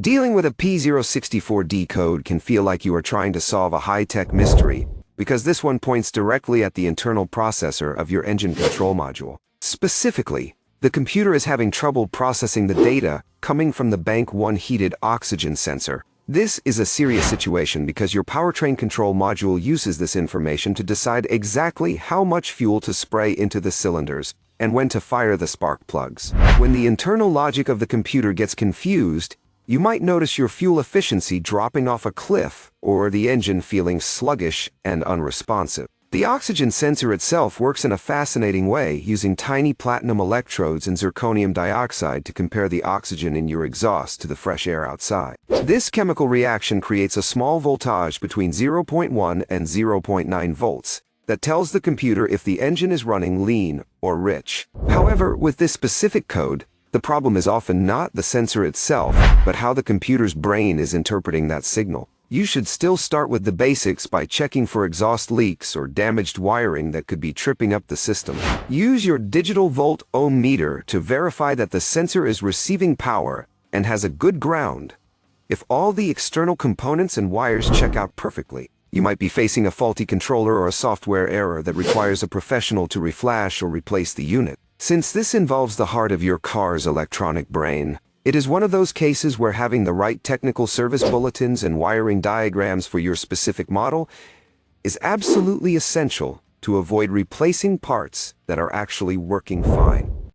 Dealing with a P064D code can feel like you are trying to solve a high-tech mystery, because this one points directly at the internal processor of your engine control module. Specifically, the computer is having trouble processing the data coming from the Bank 1 heated oxygen sensor. This is a serious situation because your powertrain control module uses this information to decide exactly how much fuel to spray into the cylinders and when to fire the spark plugs. When the internal logic of the computer gets confused, you might notice your fuel efficiency dropping off a cliff or the engine feeling sluggish and unresponsive. The oxygen sensor itself works in a fascinating way, using tiny platinum electrodes and zirconium dioxide to compare the oxygen in your exhaust to the fresh air outside. This chemical reaction creates a small voltage between 0.1 and 0.9 volts that tells the computer if the engine is running lean or rich. However, with this specific code, the problem is often not the sensor itself, but how the computer's brain is interpreting that signal. You should still start with the basics by checking for exhaust leaks or damaged wiring that could be tripping up the system. Use your digital volt ohm meter to verify that the sensor is receiving power and has a good ground. If all the external components and wires check out perfectly, you might be facing a faulty controller or a software error that requires a professional to reflash or replace the unit. Since this involves the heart of your car's electronic brain, it is one of those cases where having the right technical service bulletins and wiring diagrams for your specific model is absolutely essential to avoid replacing parts that are actually working fine.